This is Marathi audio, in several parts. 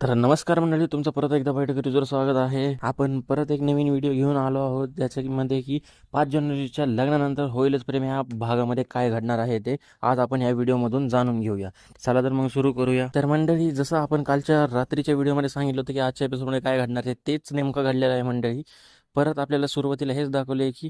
तर नमस्कार मंडळी, तुमचं परत एकदा बैठकीवर स्वागत आहे. आपण परत एक नवीन व्हिडिओ घेऊन आलो आहोत, ज्याच्यामध्ये की 5 जानेवारीच्या लग्नानंतर होईलच प्रेम ह्या भागामध्ये काय घडणार आहे ते आज आपण या व्हिडिओमधून जाणून घेऊया. चला तर मग सुरू करूया. तर मंडळी, जसं आपण कालच्या रात्रीच्या व्हिडिओमध्ये सांगितलं होतं की आजच्या एपिसोडमध्ये काय घडणार आहे, तेच नेमकं घडलेलं आहे मंडळी. परत आपल्याला सुरुवातीला हेच दाखवले आहे की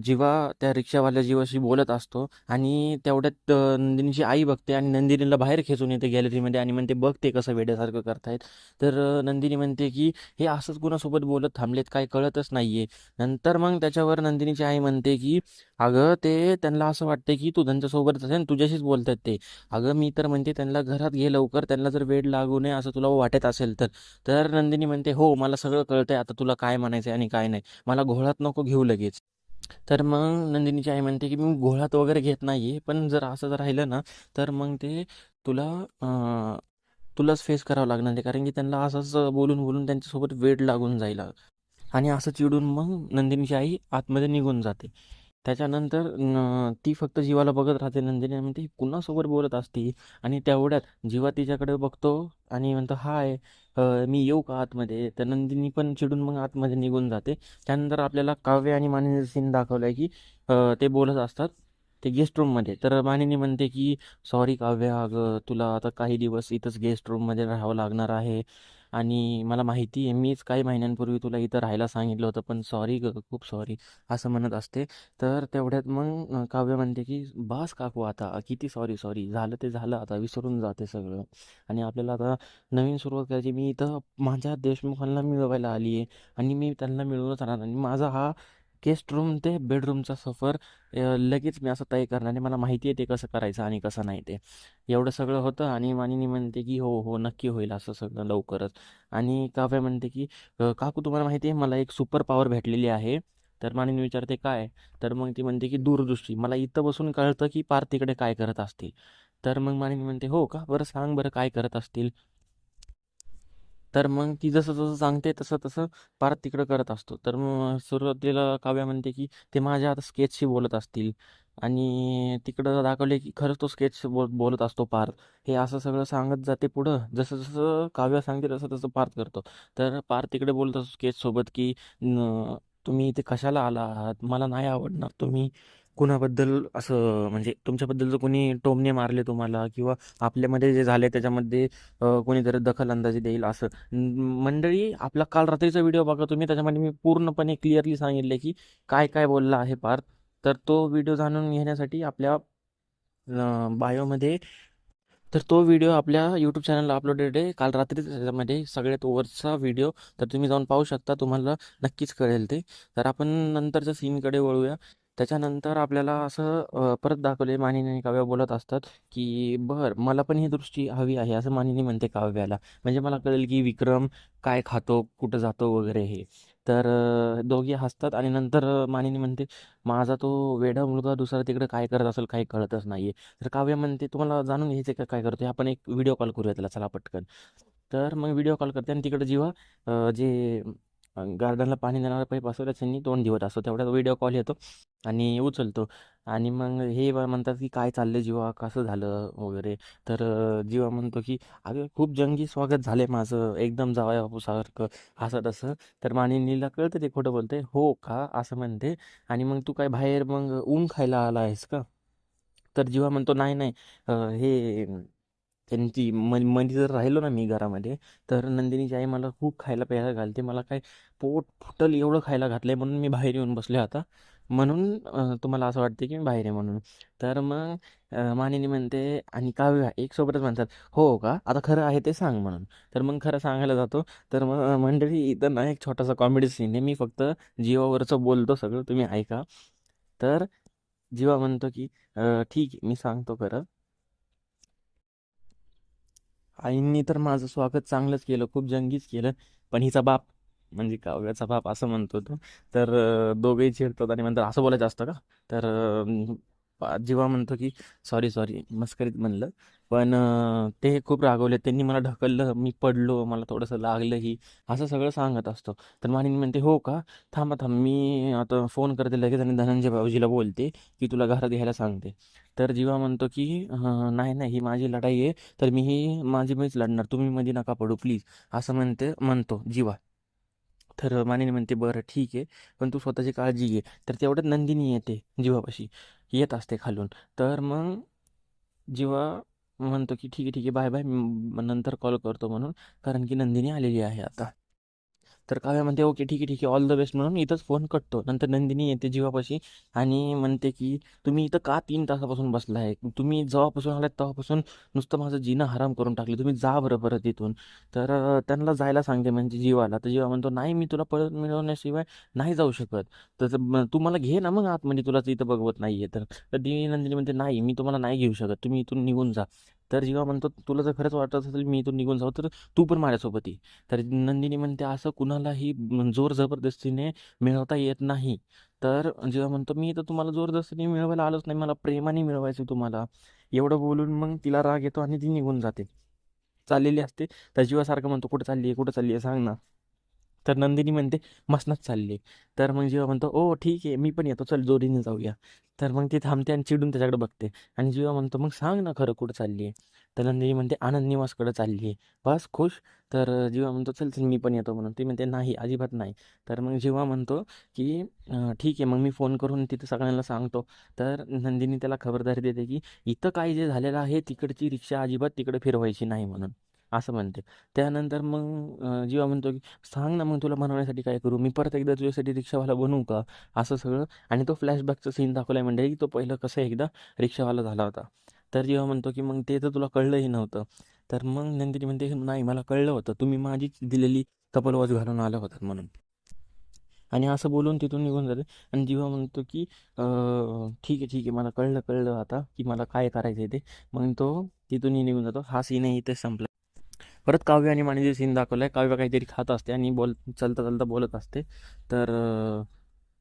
जीवा त्या रिक्षावाल्या जीवाशी बोलत असतो आणि तेवढ्यात नंदिनीची आई बघते आणि नंदिनीला बाहेर खेचून येते गॅलरीमध्ये आणि म्हणते, बघ ते कसं वेड्यासारखं करतायत. तर नंदिनी म्हणते की हे असंच कुणासोबत बोलत थांबलेत, काय कळतच नाहीये. नंतर मग त्याच्यावर नंदिनीची आई म्हणते की अगं, ते त्यांना असं वाटतं की तू त्यांच्यासोबतच आहे आणि तुझ्याशीच बोलतात ते. अगं, मी तर म्हणते त्यांना घरात घे लवकर, त्यांना जर वेड लागू नये असं तुला वाटत असेल तर. तर नंदिनी म्हणते, हो मला सगळं कळतंय, आता तुला काय म्हणायचं आणि काय नाही, मला घोळात नको घेऊ लगेच. तर मग नंदिनीची आई म्हणते की मी घोळात वगैरे घेत नाही आहे, पण जर असं जर राहिलं ना, तर मग ते तुला तुलाच फेस करावं लागणार आहे, कारण की त्यांना असंच बोलून बोलून त्यांच्यासोबत वेड लागून जाईल. आणि असं चिडून मग नंदिनीची आई आतमध्ये निघून जाते. त्याच्यानंतर ती फक्त जीवाला बघत राहते. नंदिनी म्हणते, कुणासोबत बोलत असती? आणि तेवढ्यात जीवा तिच्याकडे बघतो आणि म्हणतो, हाय, मी येऊ का आतमध्ये? तर नंदिनी पण चिडून मग आतमध्ये निघून जाते. त्यानंतर आपल्याला काव्य आणि मानिनीचं सीन दाखवलं आहे की ते बोलत असतात ते गेस्ट रूममध्ये. तर मानिनी म्हणते की सॉरी काव्य, अगं तुला आता काही दिवस इथंच गेस्ट रूममध्ये राहावं लागणार आहे आणि मला माहिती आहे, मीच काही महिन्यांपूर्वी तुला इथं राहायला सांगितलं होतं, पण सॉरी गं, खूप सॉरी, असं म्हणत असते. तर तेवढ्यात मग काव्य म्हणते की बास काकू, आता किती सॉरी सॉरी, झालं ते झालं, आता विसरून जाते सगळं आणि आपल्याला आता नवीन सुरुवात करायची. मी इथं माझ्या देशमुखांना मिळवायला आली आहे आणि मी त्यांना मिळवूनच राहणार आणि माझा हा गेस्ट रूम ते बेडरूमचा सफर लगेच मी असं तय करणार आहे. मला माहिती आहे ते कसं करायचं आणि कसं नाही ते. एवढं सगळं होतं आणि मानिनी म्हणते की हो हो, नक्की होईल असं सगळं लवकरच. आणि काव्य म्हणते की काकू, तुम्हाला माहिती आहे मला एक सुपर पॉवर भेटलेली आहे. तर मानिनी विचारते, काय? तर मग ती म्हणते की दूरदृष्टी. मला इथं बसून कळतं की पार तिकडे काय करत असतील. तर मग मानिनी म्हणते, हो का, बरं सांग बरं काय करत असतील. तर मग ती जसं जसं सांगते तसं तसं पार्थ तिकडं करत असतो. तर मग सुरुवातीला काव्या म्हणते की ते माझ्या आता स्केचशी बोलत असतील आणि तिकडं दाखवले की खरंच तो स्केच बोलत असतो पार्थ. हे असं सगळं सांगत जाते पुढं. जसं जसं काव्या सांगते तसं तसं पार्थ करतो. तर पार्थ तिकडे बोलत असतो स्केचसोबत की तुम्ही इथे कशाला आला आहात, मला नाही आवडणार तुम्ही कुणाबद्दल असं, म्हणजे तुमच्याबद्दल जर कोणी टोमणे मारले तुम्हाला किंवा आपल्यामध्ये जे झाले त्याच्यामध्ये कोणीतरी दखलंदाजी देईल असं. मंडळी, आपला काल रात्रीचा व्हिडिओ बघा तुम्ही, त्याच्यामध्ये मी पूर्णपणे क्लिअरली सांगितले की काय काय बोलला आहे पार्थ. तर तो व्हिडिओ जाणून घेण्यासाठी आपल्या बायोमध्ये, तर तो व्हिडिओ आपल्या यूट्यूब चॅनलला अपलोडेड आहे काल रात्री. त्याच्यामध्ये सगळ्यात ओव्हरचा व्हिडिओ, तर तुम्ही जाऊन पाहू शकता, तुम्हाला नक्कीच कळेल ते. तर आपण नंतरच्या सीनकडे वळूया. त्याच्यानंतर आपल्याला असं परत दाखवले, मानिनी आणि काव्या बोलत असतात की बर, मला पण ही दृष्टी हवी आहे, असं मानिनी म्हणते काव्याला. म्हणजे मला कळेल की विक्रम काय खातो, कुठं जातो वगैरे हे. तर दोघे हसतात आणि नंतर मानिनी म्हणते, माझा तो वेडा मुलगा दुसरा तिकडे काय करत असेल काही कळतच नाही. तर काव्य म्हणते, तुम्हाला जाणून घ्यायचं का काय करतोय, आपण एक व्हिडिओ कॉल करूया त्याला, चला पटकन. तर मग व्हिडिओ कॉल करते आणि तिकडे जीवा जे गार्डनला पाणी देणारा पाईप असतो त्यांनी तोंड दिवत असतो. तेवढ्यात व्हिडिओ कॉल येतो आणि उचलतो. आणि मग हे म्हणतात की काय चाललंय जीवा, कसं झालं वगैरे. तर जीवा म्हणतो की अगं, खूप जंगी स्वागत झालंय माझं, एकदम जावया बापूसारखं, असं तसं. तर मानिनीला कळतं ते खोटं बोलते. हो का, असं म्हणते. आणि मग तू काय बाहेर मग ऊन खायला आला आहेस का? तर जीवा म्हणतो, नाही नाही, हे त्यांची मध्ये जर राहिलो ना मी घरामध्ये, तर नंदिनीची आई मला खूप खायला प्यायला घालते, मला काय पोट फुटल एवढं खायला घातलंय, म्हणून मी बाहेर येऊन बसले आता. म्हणून तुम्हाला असं वाटते की मी बाहेर आहे म्हणून. तर मग मानिनी म्हणते आणि काव्य एक सोबतच म्हणतात, हो का, आता खरं आहे ते सांग म्हणून. तर मग खरं सांगायला जातो. तर मग मंडळी, इथं ना एक छोटासा कॉमेडी सीन आहे, मी फक्त जीवावरचं बोलतो सगळं, तुम्ही ऐका. तर जीवा म्हणतो की ठीक आहे, मी सांगतो खरं. आईंनी तर माझं स्वागत चांगलंच केलं, खूप जंगीच केलं, पण हिचा बाप, म्हणजे काव्याचा बाप, असं म्हणतो तो. तर दोघेही चिडतात आणि म्हणतात, असं बोलायचं असतं का? तर जीवा म्हणतो की सॉरी सॉरी, मस्करीत म्हणलं. पण ते खूप रागवले, त्यांनी मला ढकललं, मी पडलो, मला थोडंसं लागलंही, असं सगळं सांगत असतो. तर मानिनी म्हणते, हो का, थांबा थांब, मी आता फोन करते लगेच आणि धनंजय भाऊजीला बोलते की तुला घरात घ्यायला सांगते. तर जीवा म्हणतो की नाही नाही, ही माझी लढाई आहे, तर मीच लढणार, तुम्ही मध्ये नका पडू प्लीज, असं म्हणतो जीवा. तर मानिनी म्हणते बरं ठीक आहे, पण तू स्वतःची काळजी घे. तर तेवढ्यात नंदिनी येते जीवापाशी, येत असते खालून. तर मग जीवा म्हणतो की ठीक आहे ठीक आहे, बाय बाय, नंतर कॉल करतो म्हणून, कारण की नंदिनी आलेली आहे आता. तर काव्या म्हणते ओके ठीक आहे ठीक आहे, ऑल द बेस्ट म्हणून इथंच फोन कटतो. नंतर नंदिनी येते जीवापाशी आणि म्हणते की तुम्ही इथं का 3 तासापासून बसला आहे, तुम्ही जेव्हापासून आलात तेव्हापासून नुसतं माझं जीणं हराम करून टाकले, तुम्ही जा बरं परत इथून. तर त्यांना जायला सांगते म्हणजे जीवाला. तर जीवा म्हणतो नाही, मी तुला परत मिळवण्याशिवाय नाही जाऊ शकत. तर तू मला घे ना मग आतमध्ये, तुलाच इथं बघवत नाहीये तर. तर ती नंदिनी म्हणते नाही, मी तुम्हाला नाही घेऊ शकत, तुम्ही इथून निघून जा. तर जीवा म्हणतो तुला जर खरंच वाटत असेल मी इथून निघून जाऊ, तर तू पण माझ्यासोबत ये. तर नंदिनी म्हणते असं कुणालाही जोर जबरदस्तीने मिळवता येत नाही. तर जेव्हा म्हणतो मी तर तुम्हाला जोर जबरदस्तीने मिळवायला आलोच नाही, मला प्रेमाने मिळवायचं तुम्हाला. एवढं बोलून मग तिला राग येतो आणि ती निघून जाते. चाललेली असते. तर जीवासारखं म्हणतो कुठं चालली आहे, कुठं चालली आहे सांग ना. तर नंदिनी म्हणते मसनात चालली. तर मग जीवा म्हणतो ओ ठीक आहे, मी पण येतो, चल जोडीने जाऊया. तर मग ती थांबते आणि चिडून त्याच्याकडे बघते. आणि जीवा म्हणतो मग सांग ना खरं कुठं चालली आहे. तर नंदिनी म्हणते आनंद निवासकडे चालली आहे. बस खुश. तर जीवा म्हणतो चल चल, मी पण येतो म्हणून. ती म्हणते नाही, अजिबात नाही. तर मग जीवा म्हणतो की ठीक आहे, मग मी फोन करून तिथं सगळ्यांना सांगतो. तर नंदिनी त्याला खबरदारी देते की इथं काय जे झालेलं आहे, तिकडची रिक्षा अजिबात तिकडे फिरवायची नाही म्हणून, असं म्हणते. त्यानंतर मग जीवा म्हणतो की सांग ना मग तुला बनवण्यासाठी काय करू, मी परत एकदा तुझ्यासाठी रिक्षावाला बनवू का, असं सगळं. आणि तो फ्लॅशबॅकचा सीन दाखवलाय मंडळी, की तो पहिलं कसं एकदा रिक्षावाला झाला होता. तर जेव्हा म्हणतो की मग ते तर तुला कळलंही नव्हतं. तर मग नंदिनी म्हणते नाही, मला कळलं होतं, तुम्ही माझीच दिलेली कपलवॉच घालून आला होतात म्हणून. आणि असं बोलून तिथून निघून जाते. आणि जीवा म्हणतो की ठीक आहे ठीक आहे, मला कळलं कळलं आता की मला काय करायचं आहे ते. मग तो तिथूनही निघून जातो. हा सीनही इथे संपला. परत काव्य आणि माणिचे सीन दाखवलाय. काव्य काहीतरी खात असते आणि चालता चालता बोलत असते. तर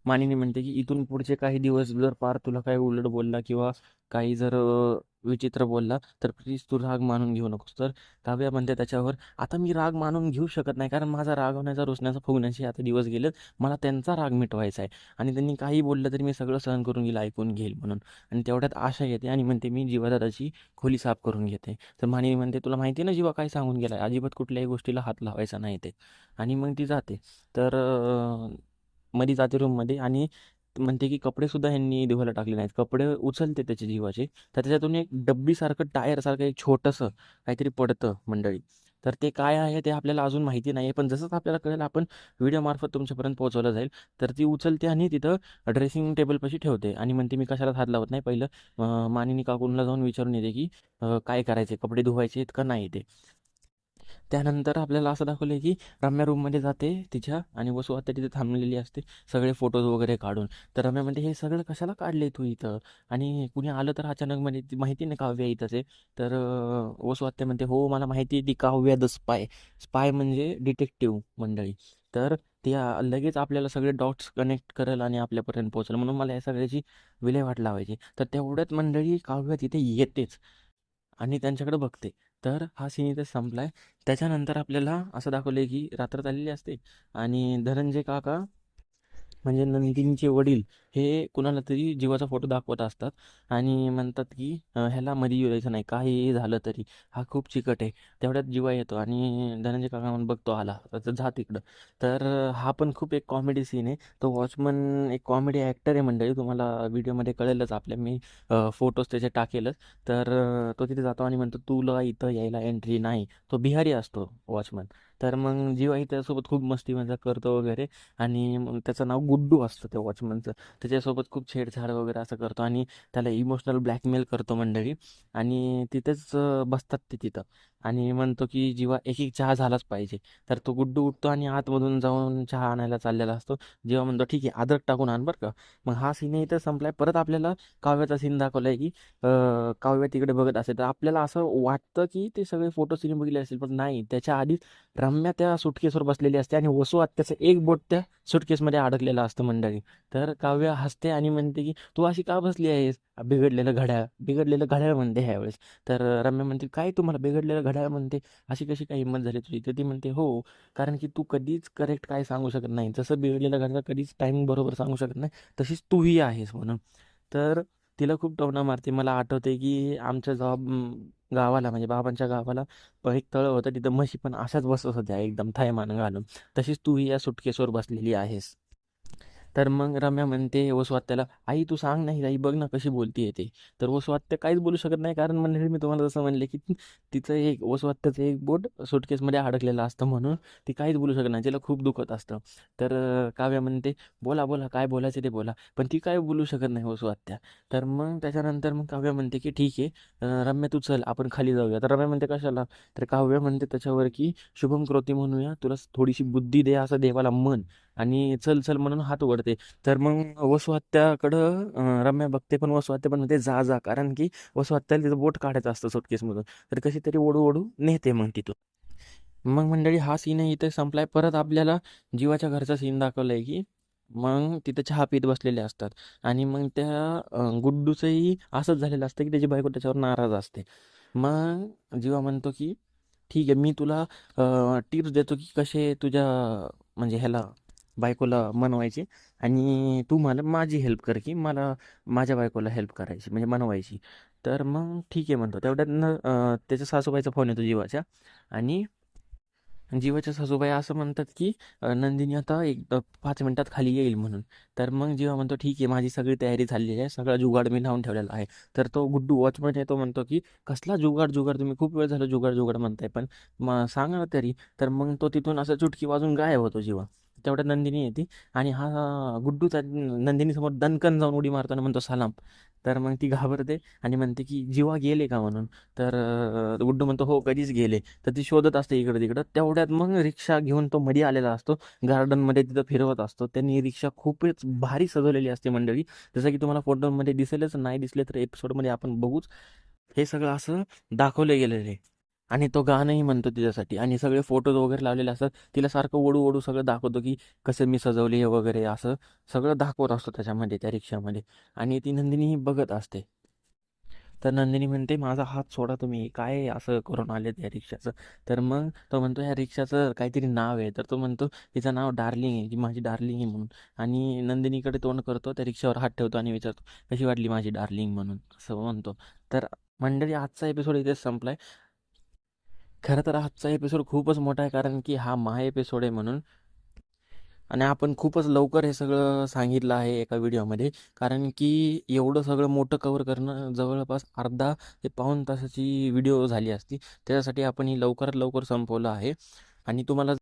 मानिनी म्हणते की इथून पुढचे काही दिवस जर पार तुला काही उलट बोलला किंवा काही जर विचित्र बोलला तर प्लीज तू राग मानून घेऊ नकोस. तर काव्या म्हणते त्याच्यावर आता मी राग मानून घेऊ शकत नाही, कारण माझा रागवण्याचा, रुसण्याचा, फुगण्याचे आता दिवस गेलेत. मला त्यांचा राग मिटवायचा आहे आणि त्यांनी काही बोललं तरी मी सगळं सहन करून घेईल, ऐकून घेईल म्हणून. आणि तेवढ्यात आशा येते आणि म्हणते मी जीवादादाची खोली साफ करून घेते. तर मानिनी म्हणते तुला माहिती ना जीवा काय सांगून गेलाय, अजिबात कुठल्याही गोष्टीला हात लावायचा नाही ते. आणि मग ती जाते. तर मध्ये जाते रूममध्ये आणि म्हणते की कपडेसुद्धा ह्यांनी धुवायला टाकले नाहीत. कपडे उचलते त्याचे जीवाचे. तर त्याच्यातून एक डब्बीसारखं, टायरसारखं एक छोटंसं काहीतरी पडतं मंडळी. तर ते काय आहे ते आपल्याला अजून माहिती नाही आहे. पण जसंच आपल्याला कळेल आपण व्हिडिओमार्फत तुमच्यापर्यंत पोहोचवलं जाईल. तर ती उचलते आणि तिथं ड्रेसिंग टेबलपाशी ठेवते आणि म्हणते मी कशालाच हात लावत नाही. पहिलं मानिनी काकूंना जाऊन विचारून येते की काय करायचे, कपडे धुवायचे आहेत का नाही ते. त्यानंतर आपल्याला असं दाखवलं की रम्या रूममध्ये जाते तिच्या आणि वसू आता तिथे थांबलेली असते सगळे फोटोज वगैरे काढून. तर रम्या म्हणते हे सगळं कशाला काढले तू इथं, आणि कुणी आलं तर अचानक, म्हणजे ती माहिती नाही काव्या इथंच आहे. तर वसू आत्या म्हणते हो मला माहिती आहे, ती काव्या द स्पाय. स्पाय म्हणजे डिटेक्टिव्ह मंडळी. तर ती लगेच आपल्याला सगळे डॉट्स कनेक्ट करेल आणि आपल्यापर्यंत पोहोचेल, म्हणून मला या सगळ्याची विल्हेवाट लावायची. तर तेवढ्यात मंडळी काव्या तिथे येतेच आणि त्यांच्याकडे बघते. तर हा सीन इथे संपलाय. त्याच्यानंतर आपल्याला असं दाखवलं की रात्र झालेली असते आणि धनंजय काका म्हणजे नंदिनीचे वडील हे कुणाला तरी जीवाचा फोटो दाखवत असतात आणि म्हणतात की ह्याला मध्ये येऊ द्यायचं नाही, काहीही झालं तरी, हा खूप चिकट आहे. तेवढ्यात जीवा येतो आणि धनंजय काका म्हणून बघतो आला तर जा तिकडं. तर हा पण खूप एक कॉमेडी सीन आहे. तो वॉचमन एक कॉमेडी ॲक्टर आहे मंडळी, तुम्हाला व्हिडिओमध्ये कळेलच आपल्या, मी फोटोज त्याचे टाकेलच. तर तो तिथे जातो आणि म्हणतो तुला इथं यायला एंट्री नाही. तो बिहारी असतो वॉचमन. तर मग जीवाही त्यासोबत खूप मस्ती मजाक करतो वगैरे. आणि मग त्याचं नाव गुड्डू असतं त्या वॉचमनचं. त्याच्यासोबत खूप छेडछाड वगैरे असं करतो आणि त्याला इमोशनल ब्लॅकमेल करतो मंडळी. आणि तिथेच बसतात ते तिथं आणि म्हणतो की जीवा एक एक चहा झालाच पाहिजे. तर तो गुड्डू उठतो आणि आतमधून जाऊन चहा आणायला चाललेला असतो. जेव्हा म्हणतो ठीक आहे अद्रक टाकून आण बरं का. मग हा सीन इथं संपलाय. परत आपल्याला काव्याचा सीन दाखवलाय की काव्य तिकडे बघत असेल तर आपल्याला असं वाटतं की ते सगळे फोटो सीन बघितले असेल, पण नाही, त्याच्या आधीच रम्या त्या सुटकेसवर बसलेली असते आणि वसू आत्याचं एक बोट त्या सुटकेसमध्ये अडकलेलं असतं मंडळी. तर काव्य हसते आणि म्हणते की तू अशी का बसली आहेस, बिघडलेलं घड्याळ म्हणते ह्यावेळेस. तर रम्या म्हणते काय तुम्हाला बिघडलेलं घड्याळ म्हणते, अशी कशी काय हिंमत झाली तुझी. तर ती म्हणते हो, कारण की तू कधीच करेक्ट काय सांगू शकत नाही, जसं बिघडलेलं घड्याळ कधीच टाईम बरोबर सांगू शकत नाही, तशीच तूही आहेस म्हणून. तर तिला खूप टोमणा मारते. मला आठवते की आमच्या गावाला म्हणजे बाबांच्या गावाला एक तळं होतं, तिथं म्हशी पण अशाच बसत होत्या एकदम थैमान घालून. तशीच तूही या सुटकेसवर बसलेली आहेस. तर मग रम्या म्हणते वसू आत्याला, आई तू सांग नाही, आई बघ ना कशी बोलतीये ते. तर वसू आत्या काहीच बोलू शकत नाही, कारण म्हणजे मी तुम्हाला जसं म्हणले की तिचं एक वसू आत्याचं एक बोट सुटकेसमध्ये अडकलेलं असतं, म्हणून ती काहीच बोलू शकत नाही. तिला खूप दुखत असतं. तर काव्या म्हणते बोला बोला काय बोलायचं ते बोला, पण ती काय बोलू शकत नाही वसू आत्या. तर मग त्याच्यानंतर मग काव्या म्हणते की ठीक आहे, रम्या तू चल आपण खाली जाऊया. तर रम्या म्हणते कशाला. तर काव्या म्हणते त्याच्यावर की शुभम कृती म्हणूया, तुला थोडीशी बुद्धी दे असं देवाला म्हण, आणि चल चल म्हणून हात ओढते. तर मग वसू हत्याकडं रम्या बघते, पण वसू हत्या पण म्हणते जा जा, कारण की वसू हत्याला तिचं बोट काढायचं असतं सुटकेसमधून. तर कशी तरी ओढू ओढू नेते मग तिथून. मग मंडळी हा सीन इथे संपलाय. परत आपल्याला जीवाच्या घरचा सीन दाखवलाय की मग तिथे चहा पीत बसलेले असतात, आणि मग त्या गुड्डूचंही असंच झालेलं असतं की त्याची बायको त्याच्यावर नाराज असते. मग जीवा म्हणतो की ठीक आहे, मी तुला टिप्स देतो की कसे तुझ्या म्हणजे ह्याला बायकोला मनवायचे, आणि तू मला माझी हेल्प कर की मला माझ्या बायकोला हेल्प करायची म्हणजे मनवायची. तर मग ठीक आहे म्हणतो. तेवढ्यात त्याच्या सासूबाईचा फोन येतो जीवाच्या, आणि जीवाच्या सासूबाई असं म्हणतात की नंदिनी आता 5 मिनिटात खाली येईल म्हणून. तर मग जीवा म्हणतो ठीक आहे, माझी सगळी तयारी झालेली आहे, सगळा जुगाड मी लावून ठेवलेला आहे. तर तो गुड्डू वॉचमन येतो, म्हणतो की कसला जुगाड जुगाड, तुम्ही खूप वेळ झालं जुगाड जुगाड म्हणताय, पण मग सांगा ना तरी. तर मग तो तिथून असं चुटकी वाजून गायब होतो जीवा. तेवढ्यात नंदिनी येते, आणि हा गुड्डूचा नंदिनीसमोर दणकन जाऊन उडी मारतो आणि म्हणतो सलाम. तर मग ती घाबरते आणि म्हणते की जीवा गेले का म्हणून. तर गुड्डू म्हणतो हो कधीच गेले. तर ती शोधत असते इकडं तिकडं. तेवढ्यात मग रिक्षा घेऊन तो मध्ये आलेला असतो, गार्डनमध्ये तिथं फिरवत असतो. त्यांनी रिक्षा खूपच भारी सजवलेली असते मंडळी, जसं की तुम्हाला फोटोमध्ये दिसेलच, नाही दिसले तर एपिसोडमध्ये आपण बघूच. हे सगळं असं दाखवले गेलेलं आहे. आणि तो गाणंही म्हणतो तिच्यासाठी, आणि सगळे फोटोज वगैरे लावलेले असतात. तिला सारखं ओढू ओढू सगळं दाखवतो की कसं मी सजवले वगैरे, असं सगळं दाखवत असतो त्याच्यामध्ये त्या रिक्षामध्ये. आणि ती नंदिनी बघत असते. तर नंदिनी म्हणते माझा हात सोडा, तुम्ही काय असं करून आले त्या रिक्षाचं. तर मग तो म्हणतो ह्या रिक्षाचं काहीतरी नाव आहे. तर तो म्हणतो तिचं नाव डार्लिंग आहे, की माझी डार्लिंग आहे म्हणून. आणि नंदिनीकडे तोंड करतो, त्या रिक्षावर हात ठेवतो आणि विचारतो कशी वाटली माझी डार्लिंग म्हणून, असं म्हणतो. तर मंडळी आजचा एपिसोड इथेच संपलाय. खरं तर आजचा एपिसोड खूपच मोठा आहे, कारण की हा महा एपिसोड आहे म्हणून. आणि आपण खूपच लवकर हे सगळं सांगितलं आहे एका व्हिडिओमध्ये, कारण की एवढं सगळं मोठं कव्हर करणं जवळपास अर्धा ते पाऊण तासाची व्हिडिओ झाली असती. त्याच्यासाठी आपण ही लवकरात लवकर संपवलं आहे. आणि तुम्हाला